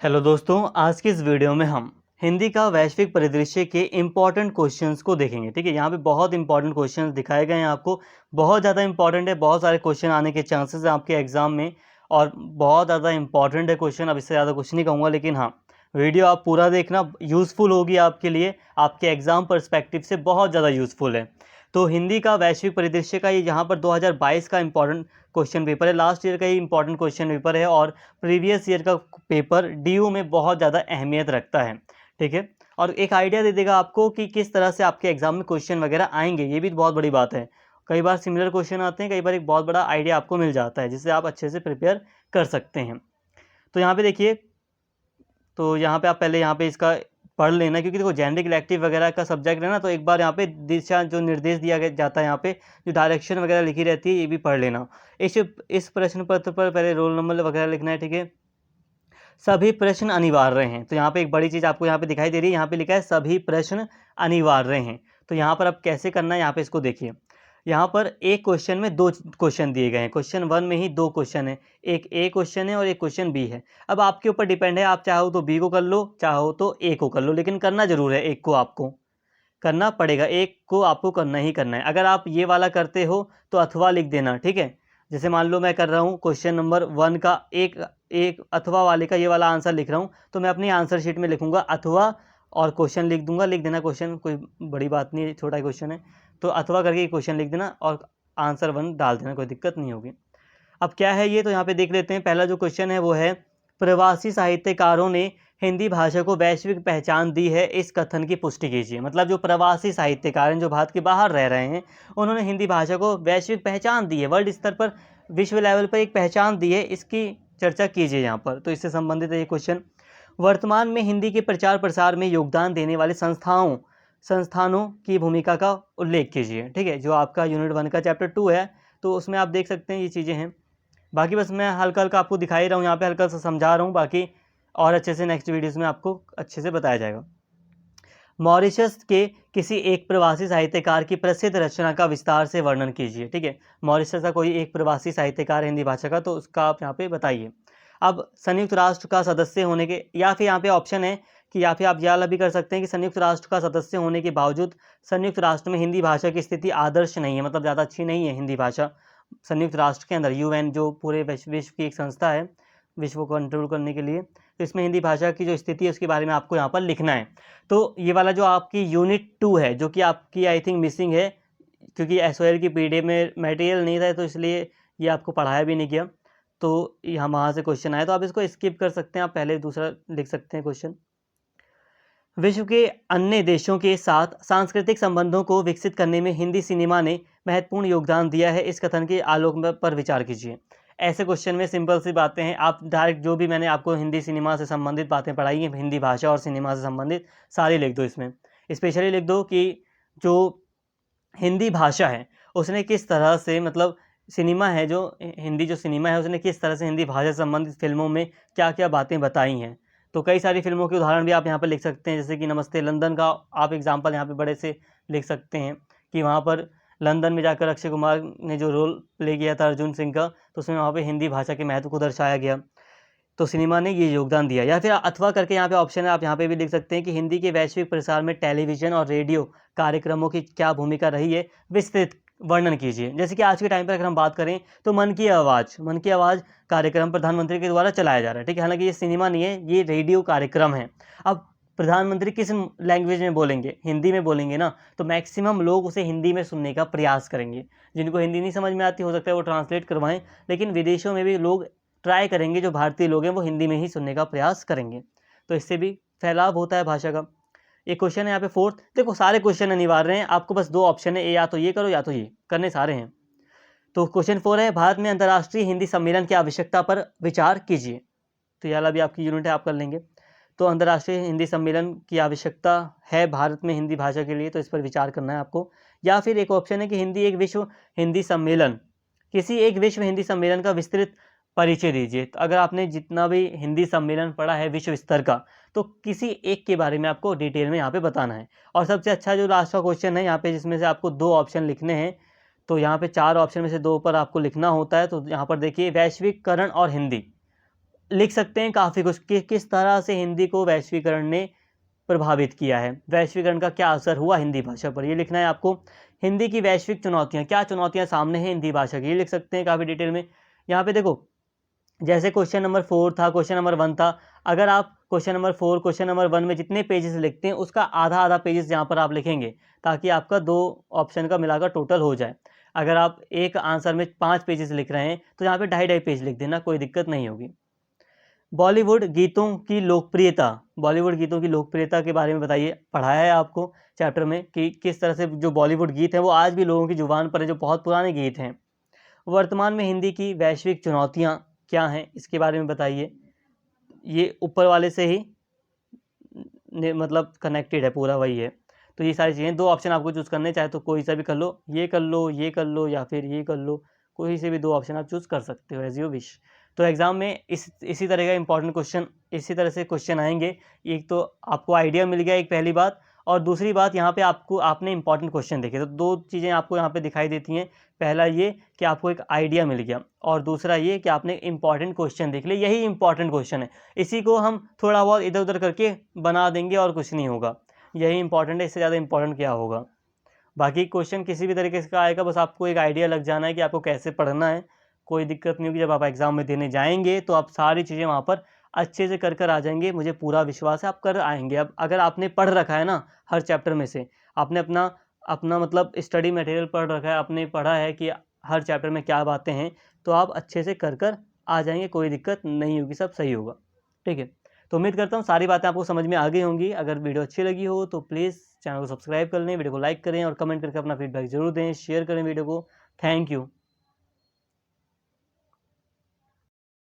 Hello दोस्तों, आज की इस वीडियो में हम हिंदी का वैश्विक परिदृश्य के इम्पॉर्टेंट क्वेश्चंस को देखेंगे। ठीक है, यहाँ पे बहुत इंपॉर्टेंट क्वेश्चंस दिखाए गए हैं आपको। बहुत ज़्यादा इंपॉर्टेंट है, बहुत सारे क्वेश्चन आने के चांसेस हैं आपके एग्जाम में और बहुत ज़्यादा इंपॉर्टेंट है क्वेश्चन। अब इससे ज़्यादा कुछ नहीं कहूँगा, लेकिन हाँ, वीडियो आप पूरा देखना, यूज़फुल होगी आपके लिए, आपके एग्ज़ाम पर्सपेक्टिव से बहुत ज़्यादा यूज़फुल है। तो हिंदी का वैश्विक परिदृश्य का ये यहाँ पर 2022 का इंपॉर्टेंट क्वेश्चन पेपर है, लास्ट ईयर का ही इंपॉर्टेंट क्वेश्चन पेपर है और प्रीवियस ईयर का पेपर डीयू में बहुत ज़्यादा अहमियत रखता है। ठीक है, और एक आइडिया दे देगा आपको कि किस तरह से आपके एग्जाम में क्वेश्चन वगैरह आएंगे, ये भी बहुत बड़ी बात है। कई बार सिमिलर क्वेश्चन आते हैं, कई बार एक बहुत बड़ा आइडिया आपको मिल जाता है जिससे आप अच्छे से प्रिपेयर कर सकते हैं। तो यहाँ पे देखिए, तो यहाँ पे आप पहले यहाँ पे इसका पढ़ लेना, क्योंकि देखो जेनेरिक इलेक्टिव वगैरह का सब्जेक्ट है ना, तो एक बार यहाँ पे दिशा जो निर्देश दिया जाता है, यहाँ पे जो डायरेक्शन वगैरह लिखी रहती है, ये भी पढ़ लेना। इस प्रश्न पत्र पर पहले रोल नंबर वगैरह लिखना है। ठीक है, सभी प्रश्न अनिवार्य हैं। तो यहाँ पे एक बड़ी चीज़ आपको यहाँ पे दिखाई दे रही है, यहाँ पे लिखा है सभी प्रश्न अनिवार्य हैं। तो यहाँ पर अब कैसे करना है, यहाँ पे इसको देखिए। यहाँ पर एक क्वेश्चन में दो क्वेश्चन दिए गए हैं, क्वेश्चन 1 में ही दो क्वेश्चन है, एक ए क्वेश्चन है और एक क्वेश्चन बी है। अब आपके ऊपर डिपेंड है, आप चाहो तो बी को कर लो, चाहो तो ए को कर लो, लेकिन करना जरूर है, एक को आपको करना पड़ेगा, एक को आपको करना ही करना है। अगर आप ये वाला करते हो तो अथवा लिख देना। ठीक है, जैसे मान लो मैं कर रहा हूँ क्वेश्चन नंबर 1 का एक एक अथवा वाले का ये वाला आंसर लिख रहा हूँ, तो मैं अपनी आंसर शीट में लिखूंगा अथवा और क्वेश्चन लिख दूंगा, लिख देना क्वेश्चन, कोई बड़ी बात नहीं है, छोटा क्वेश्चन है, तो अथवा करके क्वेश्चन लिख देना और आंसर 1 डाल देना, कोई दिक्कत नहीं होगी। अब क्या है ये, तो यहाँ पे देख लेते हैं। पहला जो क्वेश्चन है वो है, प्रवासी साहित्यकारों ने हिंदी भाषा को वैश्विक पहचान दी है, इस कथन की पुष्टि कीजिए। मतलब जो प्रवासी साहित्यकार हैं, जो भारत के बाहर रह रहे हैं, उन्होंने हिंदी भाषा को वैश्विक पहचान दी है, वर्ल्ड स्तर पर, विश्व लेवल पर एक पहचान दी है, इसकी चर्चा कीजिए यहाँ पर। तो इससे संबंधित है ये क्वेश्चन। वर्तमान में हिंदी के प्रचार प्रसार में योगदान देने वाले संस्थानों की भूमिका का उल्लेख कीजिए। ठीक है, जो आपका यूनिट 1 का चैप्टर 2 है, तो उसमें आप देख सकते हैं ये चीज़ें हैं। बाकी बस मैं हल्का हल्का आपको दिखा ही रहा हूँ, यहाँ पे हल्का सा समझा रहा हूँ, बाकी और अच्छे से नेक्स्ट वीडियोस में आपको अच्छे से बताया जाएगा। मॉरिशस के किसी एक प्रवासी साहित्यकार की प्रसिद्ध रचना का विस्तार से वर्णन कीजिए। ठीक है, मॉरिशस का कोई एक प्रवासी साहित्यकार हिंदी भाषा का, तो उसका आप यहाँ पे बताइए। अब संयुक्त राष्ट्र का सदस्य होने के, या फिर यहाँ पे ऑप्शन है कि या फिर आप यह भी कर सकते हैं कि संयुक्त राष्ट्र का सदस्य होने के बावजूद संयुक्त राष्ट्र में हिंदी भाषा की स्थिति आदर्श नहीं है, मतलब ज़्यादा अच्छी नहीं है हिंदी भाषा। संयुक्त राष्ट्र के अंदर यूएन जो पूरे विश्व की एक संस्था है, विश्व को कंट्रोल करने के लिए, तो इसमें हिंदी भाषा की जो स्थिति है उसके बारे में आपको यहाँ पर लिखना है। तो ये वाला जो आपकी यूनिट 2 है, जो कि आपकी आई थिंक मिसिंग है, क्योंकि एसओएल की पीडीएफ में मटेरियल नहीं था, तो इसलिए ये आपको पढ़ाया भी नहीं गया। तो यहाँ वहाँ से क्वेश्चन आया, तो आप इसको स्किप कर सकते हैं, आप पहले दूसरा लिख सकते हैं क्वेश्चन। विश्व के अन्य देशों के साथ सांस्कृतिक संबंधों को विकसित करने में हिंदी सिनेमा ने महत्वपूर्ण योगदान दिया है, इस कथन के आलोक पर विचार कीजिए। ऐसे क्वेश्चन में सिंपल सी बातें हैं, आप डायरेक्ट जो भी मैंने आपको हिंदी सिनेमा से संबंधित बातें पढ़ाई हैं, हिंदी भाषा और सिनेमा से संबंधित सारी लिख दो। इसमें स्पेशली लिख दो कि जो हिंदी भाषा है उसने किस तरह से, मतलब सिनेमा है जो हिंदी जो सिनेमा है उसने किस तरह से हिंदी भाषा से संबंधित फिल्मों में क्या क्या बातें बताई हैं। तो कई सारी फिल्मों के उदाहरण भी आप यहाँ पर लिख सकते हैं, जैसे कि नमस्ते लंदन का आप एग्जाम्पल यहाँ पे बड़े से लिख सकते हैं कि वहाँ पर लंदन में जाकर अक्षय कुमार ने जो रोल प्ले किया था अर्जुन सिंह का, तो उसमें वहाँ पे हिंदी भाषा के महत्व को दर्शाया गया, तो सिनेमा ने ये योगदान दिया। या फिर अथवा करके यहाँ पे ऑप्शन है, आप यहाँ पे भी लिख सकते हैं कि हिंदी के वैश्विक प्रसार में टेलीविजन और रेडियो कार्यक्रमों की क्या भूमिका रही है, विस्तृत वर्णन कीजिए। जैसे कि आज के टाइम पर अगर हम बात करें तो मन की आवाज़ कार्यक्रम प्रधानमंत्री के द्वारा चलाया जा रहा है। ठीक है, हालांकि ये सिनेमा नहीं है, ये रेडियो कार्यक्रम है। अब प्रधानमंत्री किस लैंग्वेज में बोलेंगे, हिंदी में बोलेंगे ना, तो मैक्सिमम लोग उसे हिंदी में सुनने का प्रयास करेंगे। जिनको हिंदी नहीं समझ में आती, हो सकता है वो ट्रांसलेट करवाएं, लेकिन विदेशों में भी लोग ट्राई करेंगे, जो भारतीय लोग हैं वो हिंदी में ही सुनने का प्रयास करेंगे, तो इससे भी फैलाव होता है भाषा का। एक क्वेश्चन है यहाँ पे 4th, देखो सारे क्वेश्चन अनिवार्य हैं, आपको बस दो ऑप्शन है, या तो ये करो या तो ये, करने सारे हैं। तो क्वेश्चन 4 है, भारत में अंतर्राष्ट्रीय हिंदी सम्मेलन की आवश्यकता पर विचार कीजिए। तो यह भी आपकी यूनिट है, आप कर लेंगे। तो अंतर्राष्ट्रीय हिंदी सम्मेलन की आवश्यकता है भारत में हिंदी भाषा के लिए, तो इस पर विचार करना है आपको। या फिर एक ऑप्शन है कि किसी एक विश्व हिंदी सम्मेलन का विस्तृत परिचय दीजिए। तो अगर आपने जितना भी हिंदी सम्मेलन पढ़ा है विश्व स्तर का, तो किसी एक के बारे में आपको डिटेल में यहाँ पे बताना है। और सबसे अच्छा जो लास्ट का क्वेश्चन है यहाँ पे, जिसमें से आपको दो ऑप्शन लिखने हैं, तो यहाँ पे 4 ऑप्शन में से 2 पर आपको लिखना होता है। तो यहाँ पर देखिए, वैश्वीकरण और हिंदी, लिख सकते हैं काफ़ी कुछ कि किस तरह से हिंदी को वैश्वीकरण ने प्रभावित किया है, वैश्वीकरण का क्या असर हुआ हिंदी भाषा पर, ये लिखना है आपको। हिंदी की वैश्विक चुनौतियाँ, क्या चुनौतियाँ सामने हैं हिंदी भाषा की, ये लिख सकते हैं काफ़ी डिटेल में। यहाँ पे देखो, जैसे क्वेश्चन नंबर 4 था, क्वेश्चन नंबर 1 था, अगर आप क्वेश्चन नंबर 4 क्वेश्चन नंबर 1 में जितने पेजेस लिखते हैं उसका आधा आधा पेजेस यहाँ पर आप लिखेंगे, ताकि आपका 2 ऑप्शन का मिलाकर टोटल हो जाए। अगर आप एक आंसर में 5 पेजेस लिख रहे हैं तो यहाँ पे 2.5 पेज लिख देना, कोई दिक्कत नहीं होगी। बॉलीवुड गीतों की लोकप्रियता, बॉलीवुड गीतों की लोकप्रियता के बारे में बताइए, पढ़ाया है आपको चैप्टर में कि किस तरह से जो बॉलीवुड गीत हैं वो आज भी लोगों की जुबान पर है, जो बहुत पुराने गीत हैं। वर्तमान में हिंदी की वैश्विक चुनौतियाँ क्या हैं, इसके बारे में बताइए। ये ऊपर वाले से ही मतलब कनेक्टेड है, पूरा वही है। तो ये सारी चीज़ें, 2 ऑप्शन आपको चूज़ करने, चाहे तो कोई सा भी कर लो, ये कर लो, ये कर लो, या फिर ये कर लो, कोई से भी 2 ऑप्शन आप चूज़ कर सकते हो, एज़ यू विश। तो एग्ज़ाम में इसी तरह का इंपॉर्टेंट क्वेश्चन, इसी तरह से क्वेश्चन आएंगे। एक तो आपको आइडिया मिल गया, एक पहली बात, और दूसरी बात यहाँ पे आपने इंपॉर्टेंट क्वेश्चन देखे, तो 2 चीज़ें आपको यहाँ पे दिखाई देती हैं। पहला ये कि आपको एक आइडिया मिल गया, और दूसरा ये कि आपने इंपॉर्टेंट क्वेश्चन देख लिया, यही इंपॉर्टेंट क्वेश्चन है। इसी को हम थोड़ा बहुत इधर उधर करके बना देंगे और कुछ नहीं होगा, यही इंपॉर्टेंट है, इससे ज़्यादा इंपॉर्टेंट क्या होगा। बाकी क्वेश्चन किसी भी तरीके से का आएगा, बस आपको एक आइडिया लग जाना है कि आपको कैसे पढ़ना है, कोई दिक्कत नहीं होगी। जब आप एग्ज़ाम में देने जाएंगे तो आप सारी चीज़ें वहाँ पर अच्छे से कर आ जाएंगे, मुझे पूरा विश्वास है आप कर आएंगे। अब अगर आपने पढ़ रखा है ना हर चैप्टर में से, आपने अपना अपना मतलब स्टडी मटेरियल पढ़ रखा है, आपने पढ़ा है कि हर चैप्टर में क्या बातें हैं, तो आप अच्छे से कर आ जाएंगे, कोई दिक्कत नहीं होगी, सब सही होगा। ठीक है, तो उम्मीद करता हूँ सारी बातें आपको समझ में आ गई होंगी। अगर वीडियो अच्छी लगी हो तो प्लीज़ चैनल को सब्सक्राइब कर लें, वीडियो को लाइक करें और कमेंट करके अपना फीडबैक ज़रूर दें, शेयर करें वीडियो को। Thank you.